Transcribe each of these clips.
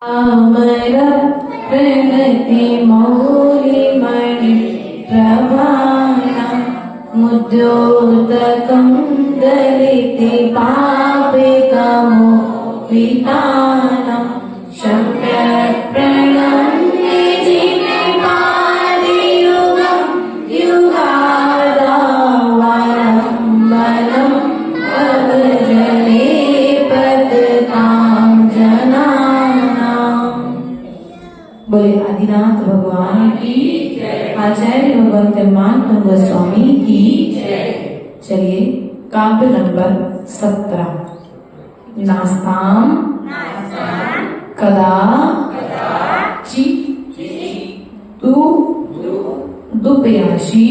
अमर प्रणति मौलिमणि प्रभाणं मुद्योतकं दलिति पापिकमोहितानं शम्यक् प्रणम्य जिनपादियुगं युगादावलम्बनं भजने पततां जनानाम्। बोले आदिनाथ भगवान की, आचार्य भगवंत मानतुंग स्वामी की। चलिए काव्य नंबर 17। नास्ताम कदा चितु दुपयाशी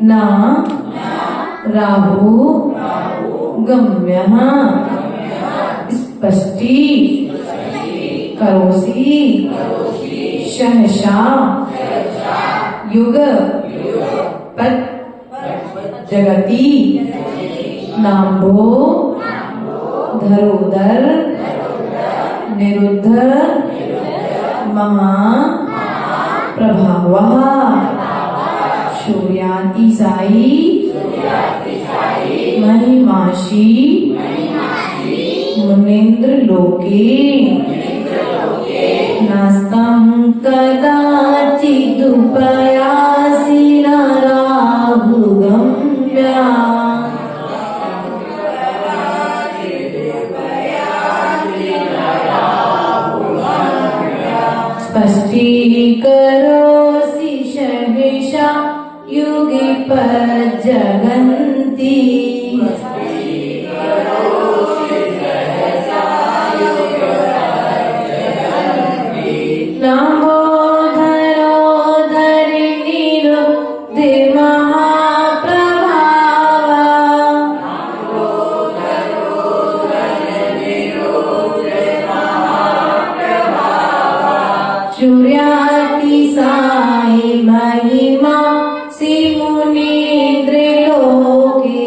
न राहु गम्यः स्पष्टी करोसि सहसा युग पद जगति नाम्भो धरोदर निरुद्ध महा प्रभावः सूर्यातिशायी महिमाशी मुनीन्द्र लोके नास्तं कदाचिदुपयासि न राहुगम्या स्पष्टीकरोसि सहसा युगपज्जगन्ति सूर्यातिशायी महिमा सि मुनीन्द्र लोके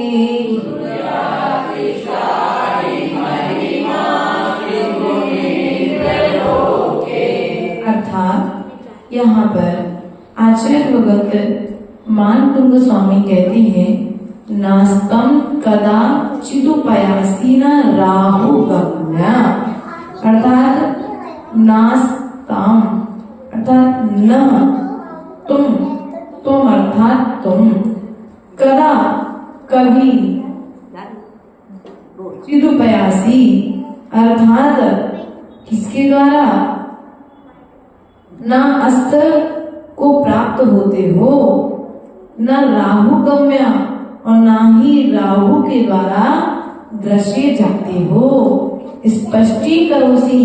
अर्थात यहाँ पर आचार्य भगवत मानतुंग स्वामी कहते हैं नास्तं कदा चिदुपयासी न राहु गम्या। अर्थात नास्ताम अर्थात न तुम अर्थात तुम कदा कभी चिदुपयासी अर्थात किसके द्वारा न अस्त को प्राप्त होते हो न राहु गम्या और न ही राहु के द्वारा दृश्य जाते हो स्पष्टीकरोसि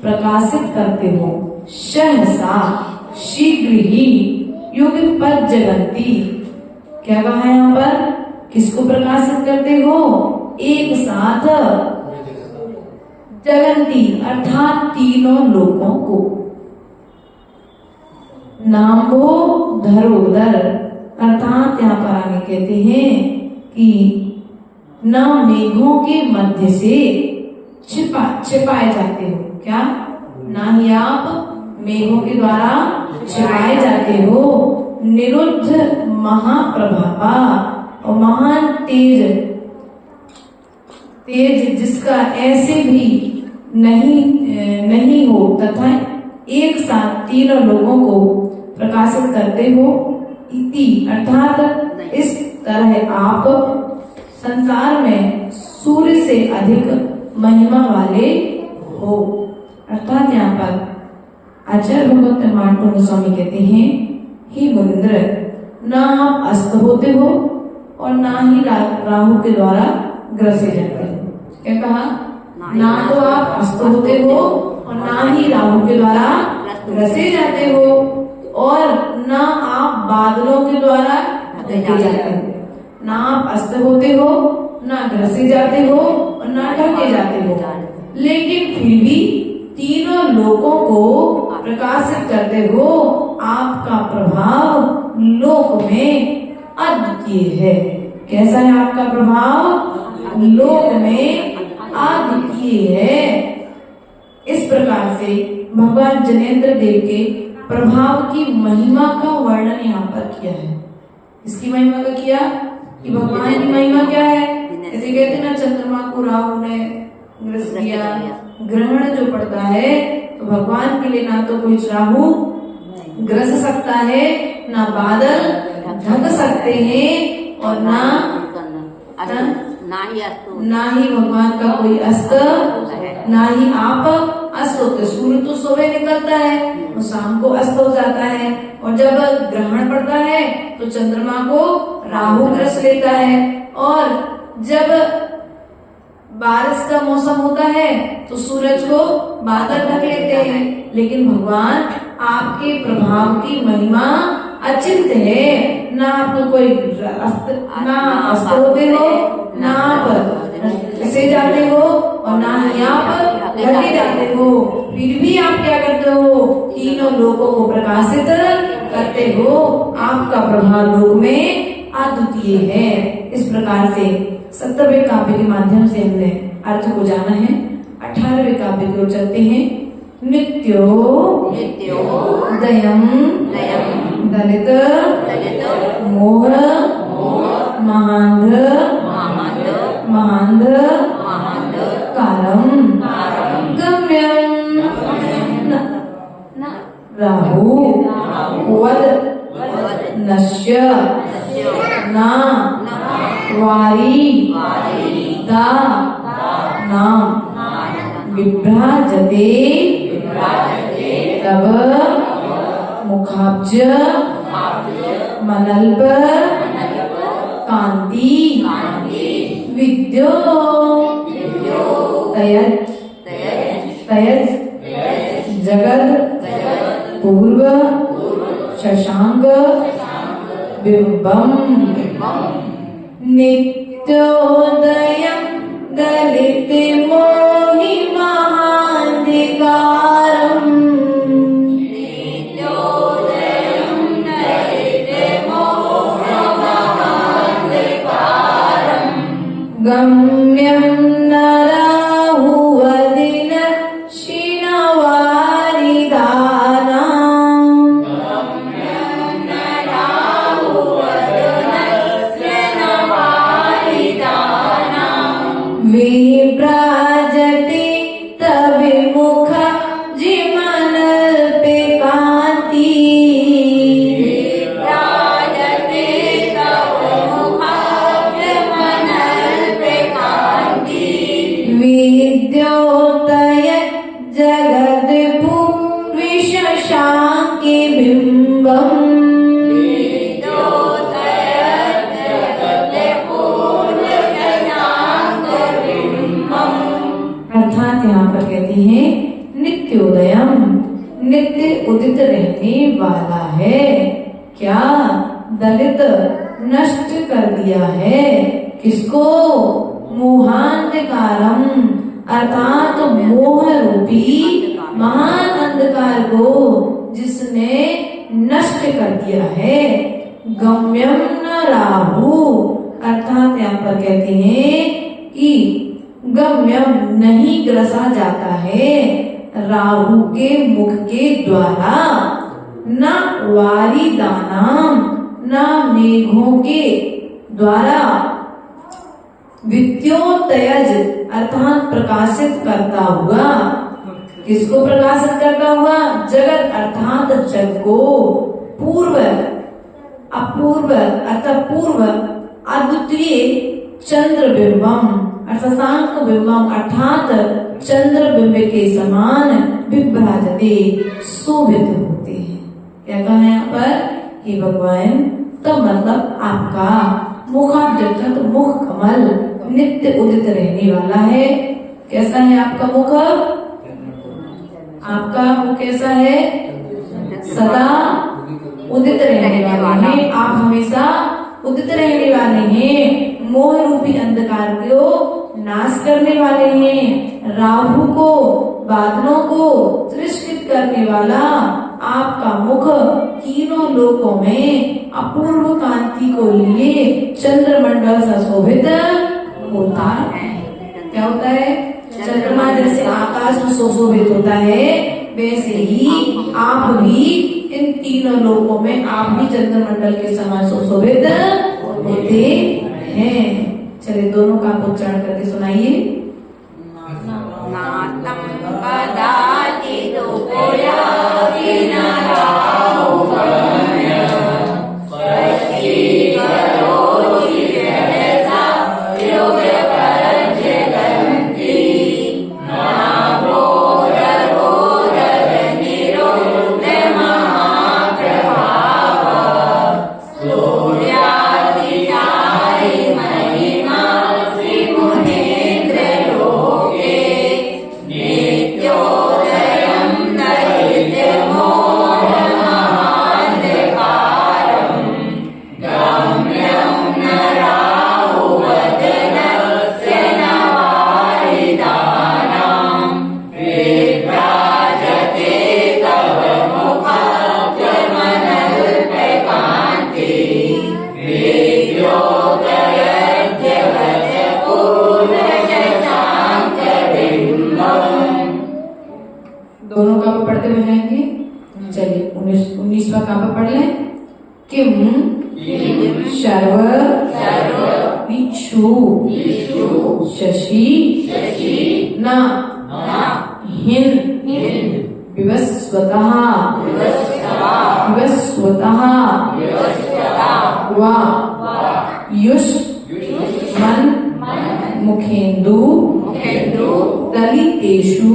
प्रकाशित करते हो सहसा शीघ्र ही युग पद जगन्ति। क्या कहा है यहाँ पर? किसको प्रकाशित करते हो? एक साथ जगन्ति अर्थात तीनों लोकों को। नाम्भो धरोदर अर्थात यहाँ पर आगे कहते हैं कि न मेघों के मध्य से छिपाए जाते हो। क्या? ना ही आप मेघों के द्वारा छिपाए जाते हो। निरुद्ध महाप्रभावा और महान तेज जिसका ऐसे भी नहीं हो तथा एक साथ तीनों लोगों को प्रकाशित करते हो। इति अर्थात इस तरह आप संसार में सूर्य से अधिक महिमा वाले हो। अर्थात यहाँ पर आचार्य भगवत मानतुंग स्वामी कहते हैं हे मुनीन्द्र न आप अस्त होते हो और ना ही राहु के द्वारा ग्रसे जाते हो। क्या कहा? ना तो आप अस्त होते हो और ना ही राहु के द्वारा ग्रसे जाते हो और ना आप बादलों के द्वारा ढके जाते हो। ना आप अस्त होते हो ना ग्रसे जाते हो और ना ढके जाते हो, लेकिन फिर भी तीनों लोकों को प्रकाशित करते हो। आपका प्रभाव लोक में अद्वितीय है। कैसा है आपका प्रभाव? लोक में अद्वितीय है। इस प्रकार से भगवान जनेंद्र देव के प्रभाव की महिमा का वर्णन यहाँ पर किया है। इसकी महिमा का किया कि भगवान की महिमा क्या है। ऐसे कहते हैं ना, चंद्रमा को राहु ने ग्रस किया। ग्रहण जो पड़ता है तो भगवान के लिए ना तो कोई राहु ग्रस सकता है, ना बादल ढक सकते हैं, और ना ही भगवान का कोई अस्त, ना ही आप अस्त होते। सूर्य तो सुबह निकलता है और शाम को अस्त हो जाता है, और जब ग्रहण पड़ता है तो चंद्रमा को राहु ग्रस लेता है, और जब बारिश का मौसम होता है तो सूरज को बादल ढक लेते हैं। लेकिन भगवान आपके प्रभाव की महिमा अचिंत्य है। ना आपको कोई ना अस्त होते हो, ना आप ऐसे जाते हो, और ना ही आप ढके जाते हो। फिर भी आप क्या करते हो, तीनों लोगों को प्रकाशित करते हो। आपका प्रभाव लोक में अद्वितीय है। इस प्रकार से 70वें काव्य के माध्यम से हमने अर्थ को जाना है। 18वें काव्य की ओर चलते हैं। नित्यो दयम दलित मोह महांध कारम गम्यम राहु वद नश्य ना वारी दा नाम विभ्राजते तब मुखाब्ज मनल्प कांति विद्यो तयज जगद पूर्व शशांक बिंबम नित्योदयं दलित मोहि महांधिकारम् गम्यं न राहुवदिन शिनवारिदानाम् विभ्राजते तविमुख जिमनल्पे कांति विद्योतय जगद्भू विशशांके बिंबम् अर्थात यहाँ पर कहते हैं नित्योदयम, नित्य उदित रहने वाला है। क्या? दलित नष्ट कर दिया है। किसको? मोहांधकारम, अर्थात मोह रूपी महान अंधकार को जिसने नष्ट कर दिया है। गम्यम न राहु, अर्थात यहाँ पर कहते हैं कि गम्यम नहीं ग्रसा जाता है राहु के मुख के द्वारा, न वारिदानाम, न मेघों के द्वारा, विद्योतयज अर्थात प्रकाशित करता हुआ। किसको प्रकाशित करता हुआ? जगत अर्थात जग को, पूर्व अपूर्व अर्थात पूर्व अद्वितीय चंद्र बिंबम अर्थात बिंबम अर्थात चंद्र बिंब के समान विभ्राजते शोभित होते हैं। क्या कहा है यहाँ पर? हे भगवान, तो मतलब आपका मुखाब्ज मुख कमल नित्य उदित रहने वाला है। कैसा है आपका मुख? आपका मुख कैसा है? सदा उदित रहने वाले हैं। आप हमेशा उदित रहने वाले हैं। मोह रूपी अंधकार को नाश करने वाले हैं। राहु को, बादलों को तिरस्कृत करने वाला आपका मुख तीनों लोकों में अपूर्व कांति को लिए चंद्रमंडल से शोभित होता है। क्या होता है? चंद्रमा जैसे आकाश में सुशोभित होता है, वैसे ही आप भी इन तीनों लोकों में आप भी चंद्रमंडल के समान सुशोभित होते हैं। चलिए दोनों का उच्चारण करके सुनाइए। नातम पदाति दोपयाति नाराहुगम्य स्वस्तिकरोति सहसा योगपरजगन्ति नाभोदरोदरनिरुद्धमहाप्रभाव सूर्यादित्यादि महिमा श्रीमुनीन्द्रलोके नित्योदयं दैत्यमोहमहान्धकारं गम्यं न राहुवदनस्य न वारिदानां विभ्राजते तव मुखाब्जमनल्पकान्ति विद्योतयद्यवत् पूर्णशशाङ्कबिम्बम्। दोनों का पढ़ते हुए जाएंगे। चलिए 19वां का पढ़ लें। किम शर्व विक्षु शशि न हिन विवस्वतः वा युष्मन् मुखेन्दु दलितेषु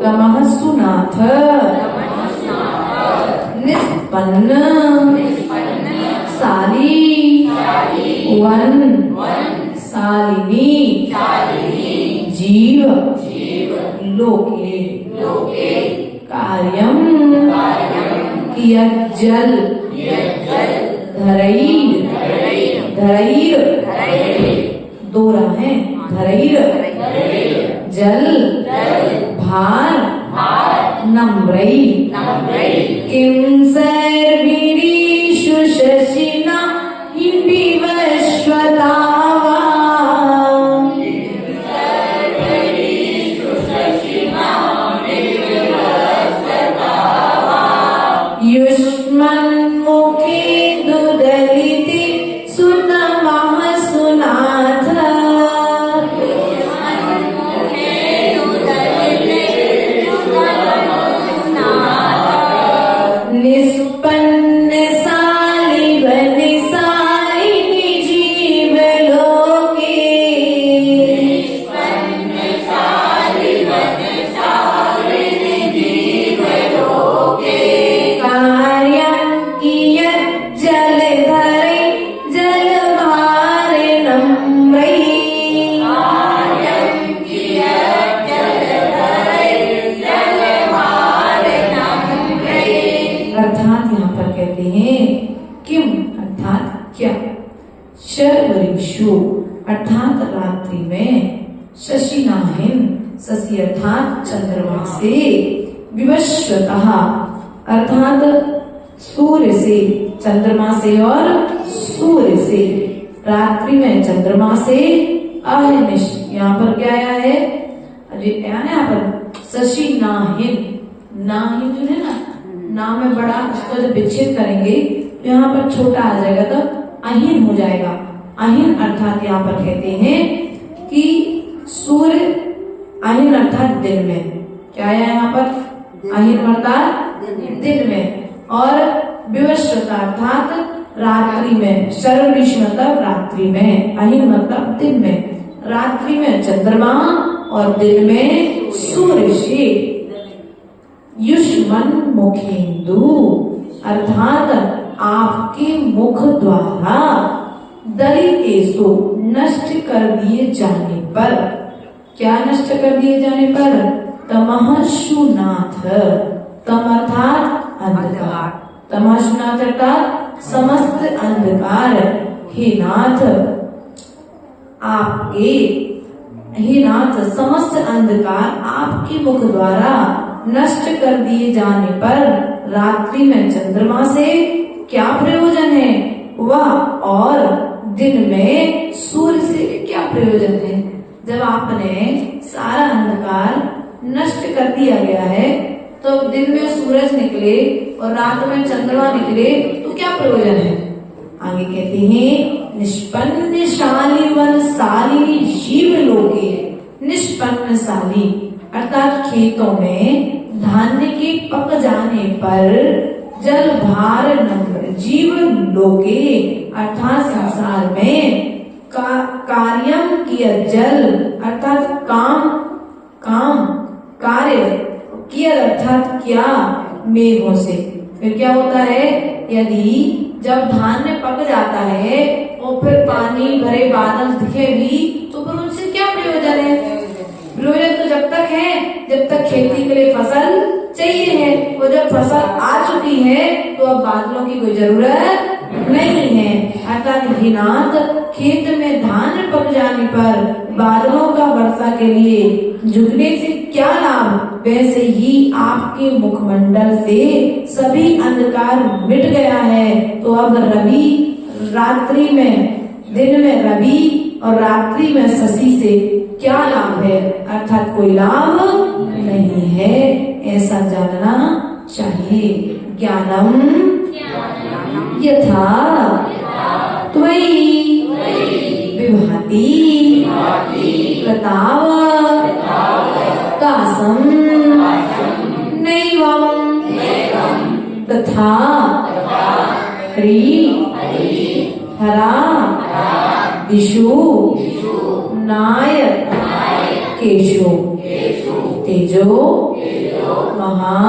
तमःसु नाथ निष्पन्न साली वन सालिनी जीव लोके कार्यम कियज्जल धरैर दोरा है धरैर जल भार नम्रै किं सर्वीरीषु शशिना विवस्वता युष्मन्मुखेन्दु दलिते सुतमः सुनाथ निष्पन्न साली बनि सालिनी जीव लोके कार्यं कियज्जल धरै जल भार नम्रै अर्थात यहाँ पर कहते हैं किम अर्थात क्या, शर्वऋषु अर्थात रात्रि में, शशिनाहिन शशि अर्थात चंद्रमा से, विवस्वतः अर्थात सूर्य से, चंद्रमा से और सूर्य से, रात्रि में चंद्रमा से, अहनिश यहाँ पर क्या आया है, अरे यहाँ पर शशि नाहिन, नाहिन जो है ना में बड़ा, उसको जब विच्छेद करेंगे तो यहाँ पर छोटा आ जाएगा तो अहिन हो जाएगा। अहिन अर्थात यहाँ पर कहते हैं कि सूर्य, अहिन अर्थात दिन में, क्या है यहाँ पर अहिन अर्थात दिन में, और विवस्वता अर्थात रात्रि में, शर्वऋषि मतलब रात्रि में, अहिन मतलब दिन में, रात्रि में चंद्रमा और दिन में सूर्य से, युष्मन मुखेन्दु अर्थात आपके मुख द्वारा, दलितेषु नष्ट कर दिए जाने पर, क्या नष्ट कर दिए जाने पर, तमःसु नाथ, तम अर्थात अंधकार, तमःसु नाथ अर्थात समस्त अंधकार, हे नाथ आपके, हे नाथ समस्त अंधकार आपके मुख द्वारा नष्ट कर दिए जाने पर रात्रि में चंद्रमा से क्या प्रयोजन है वह, और दिन में सूर्य से क्या प्रयोजन है। जब आपने सारा अंधकार नष्ट कर दिया गया है, तो दिन में सूरज निकले और रात में चंद्रमा निकले तो क्या प्रयोजन है? आगे कहते हैं निष्पन्नशाली वनशाली जीव लोके। निष्पन्नशाली अर्थात खेतों में धान्य के पक जाने पर जल भार नम्र जीव लोके अर्थात संसार में कार्यम किया जल अर्थात काम कार्य किया अर्थात क्या मेघों से। फिर क्या होता है? यदि जब धान्य पक जाता है और फिर पानी भरे बादल दिखे भी तो फिर उनसे क्या प्रयोजन है? प्रयोजन तो जब तक है जब तक खेती के लिए फसल चाहिए है, और जब फसल आ चुकी है तो अब बादलों की कोई जरूरत नहीं है। अर्थात हिनात खेत में धान पक जाने पर बादलों का वर्षा के लिए झुकने से क्या लाभ? वैसे ही आपके मुखमंडल से सभी अंधकार मिट गया है, तो अब रवि रात्रि में, दिन में रवि और रात्रि में शशि से क्या लाभ है? अर्थात कोई लाभ नहीं है, ऐसा जानना चाहिए। ज्ञानम यथा त्वयि विभाति प्रताप कासम नैवं तथा हरा दिशु नाय केशो तेजो महा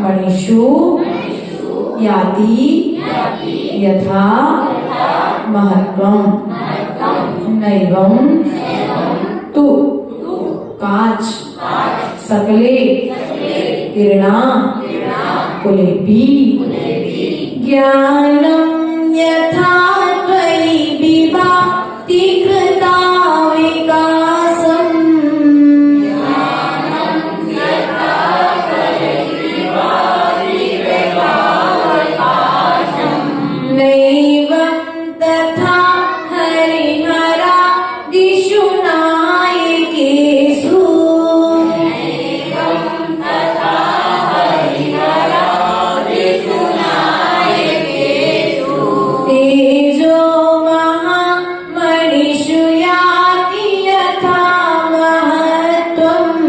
मणिषु याति यथा महत्वम नैवं तु काच सकले किरणा कुलेपि ज्ञानं यथा त्वयि विभाति कृता विकासम् नैवं तथा हरिहरा दिशु नायकेषु तेजो महामणिषु याति यथा महत्वम्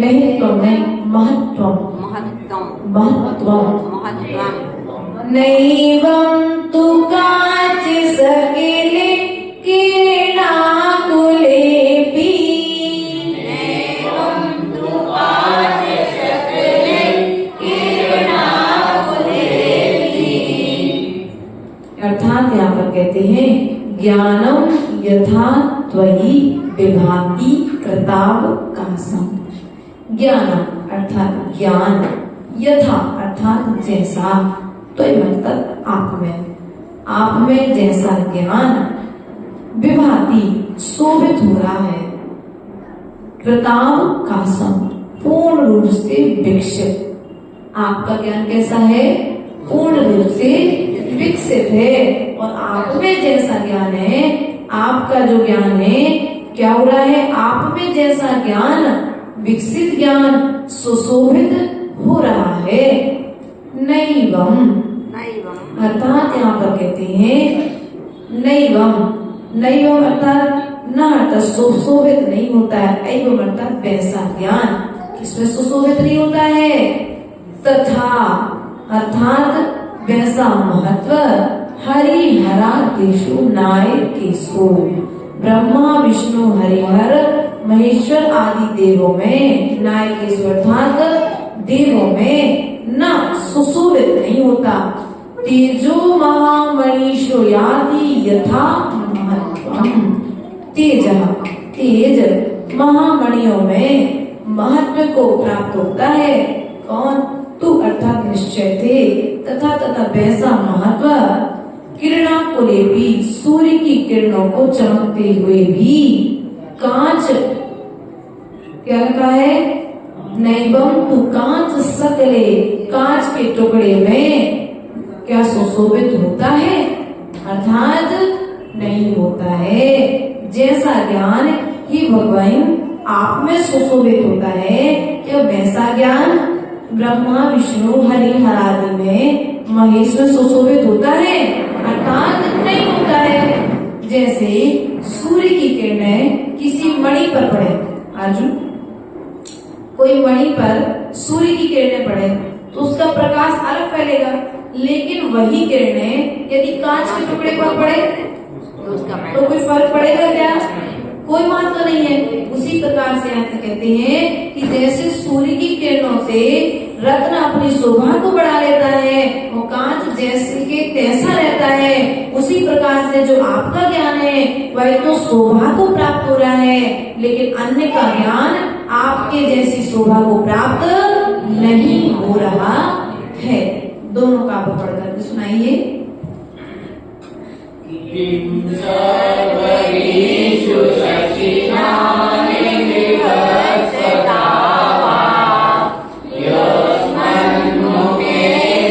नहीं तो नहीं महत्वम् नैवं तु काच सकले किरणाकुलेपि अर्थात यहाँ पर कहते हैं ज्ञानम यथा त्वयि विभाति प्रताप कासम। ज्ञानम अर्थात ज्ञान, यथा अर्थात जैसा, तो मतलब आप में जैसा ज्ञान विभाति शोभित हो रहा है, प्रताप कासम पूर्ण रूप से विकसित। आपका ज्ञान कैसा है? पूर्ण रूप से विकसित है। और आप में जैसा ज्ञान है, आपका जो ज्ञान है क्या हो रहा है? आप में जैसा ज्ञान विकसित ज्ञान सुशोभित हो रहा है। नैवं अर्थात यहाँ पर कहते हैं नैवं अर्थात न अर्थात सुशोभित नहीं होता है, एवं अर्थात वैसा ज्ञान किसमें सुशोभित नहीं होता है। तथा अर्थात वैसा महत्व हरिहरा देशु नायकेषु ब्रह्मा विष्णु हरिहर महेश्वर आदि देवों में, नायकेषु अर्थात देवों में न सुशोभित नहीं होता। तेजो महामणिषु याति यथा महत्वम् तेज महामणियों में महत्व को प्राप्त होता है। कौन? तू अर्थात निश्चय थे तथा वैसा महत्व किरणा कुलेपि सूर्य की किरणों को चमकते हुए भी कांच क्या लिखा है? नैवम तु कांच सकले, कांच के टुकड़े में क्या सुशोभित होता है, अर्थात नहीं होता है। जैसा ज्ञान ही भगवान आप में सुशोभित होता है, क्या वैसा ज्ञान ब्रह्मा विष्णु हरि हरादि में महेश में सुशोभित होता है, अर्थात नहीं होता है। जैसे सूर्य की किरणें किसी मणि पर पड़े, अर्जुन कोई मणि पर सूर्य की किरणें पड़े तो उसका प्रकाश अलग फैलेगा, लेकिन वही किरणें यदि कांच के टुकड़े पर पड़े तो कोई फर्क पड़ेगा क्या? कोई बात तो नहीं है। उसी प्रकार से अंत कहते हैं कि जैसे सूर्य की किरणों से रत्न अपनी शोभा को बढ़ा लेता है, वो कांच जैसे के तैसा रहता है, उसी प्रकार से जो आपका ज्ञान है वह तो शोभा को प्राप्त हो रहा है, लेकिन अन्य का ज्ञान आपके जैसी शोभा को प्राप्त नहीं हो रहा है। दोनों का आप पढ़ करके सुनाइए। सर्वरीषु शशिनानि विभत्सतावा, यस्मन्मुखे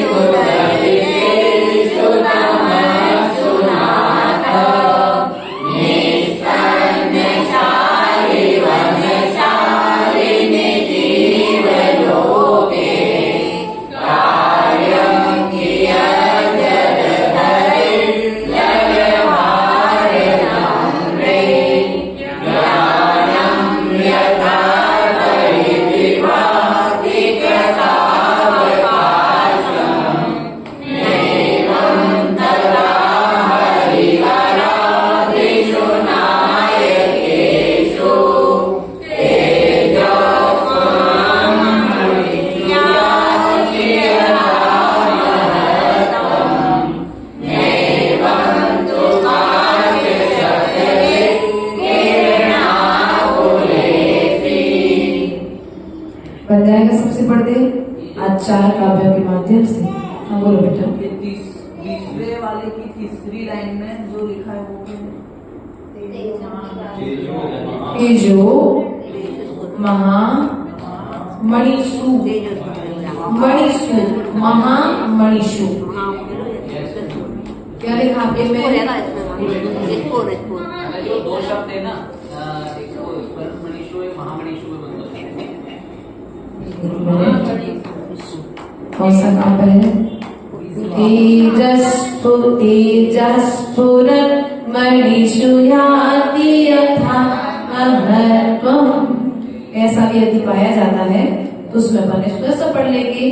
सुदर्शितेषु तमस्सुनाथ, निस्तन्यशालि वनशालिनि जीवलोके, कार्यं कियज्जगद्धरे लयभारनम्रे, ज्ञानं यथा परिविभाति कृतावकाशं, नैवं तथा हरिहरादिषु नायकेषु, तेजोमहमृत्याति यथामहत्त्वं, नैवं तु काचिदसते किरणाकुलेति। बन जाएगा सबसे पढ़ते आज 4 काव्यों के माध्यम से। हाँ बोलो बेटा। ये तीसरे वाले की तीसरी लाइन में जो लिखा है वो तेजो महा मणिषु, मणिषु महा मणिषु, क्या लिखा आपके में? जो 2 शब्द है ना, एक तो मणिषु एक महामणिषु में बनता कौन सा काव्य है? तेजस्फुर मणिषु याति यथा महत्वम्। ऐसा भी यदि पाया जाता है तो उसमें अपन इसको ऐसा पढ़ लेंगे।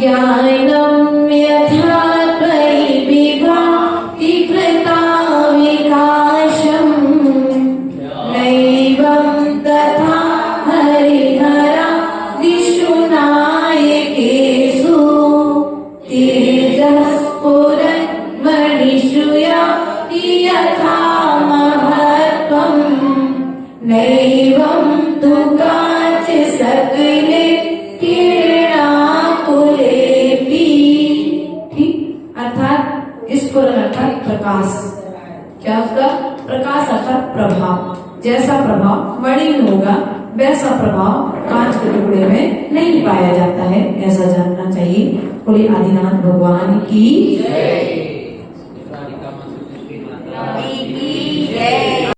ज्ञानम यथा त्वयि विभाति कृता विकाशम, नैवं तथा हरिहरादिषु नायकेषु, तेजस्फुरन्मणिषु याति यथा महत्त्वम्, नैवं तु काचित्सकले किरणाकुलेपि। ठीक, अर्थात स्फुरन अर्थात प्रकाश, क्या उसका प्रकाश अर्थात प्रभाव, जैसा प्रभाव मणि में होगा वैसा प्रभाव कांच के टुकड़े में नहीं पाया जाता है, ऐसा जानना चाहिए। बोले आदिनाथ भगवान की जय।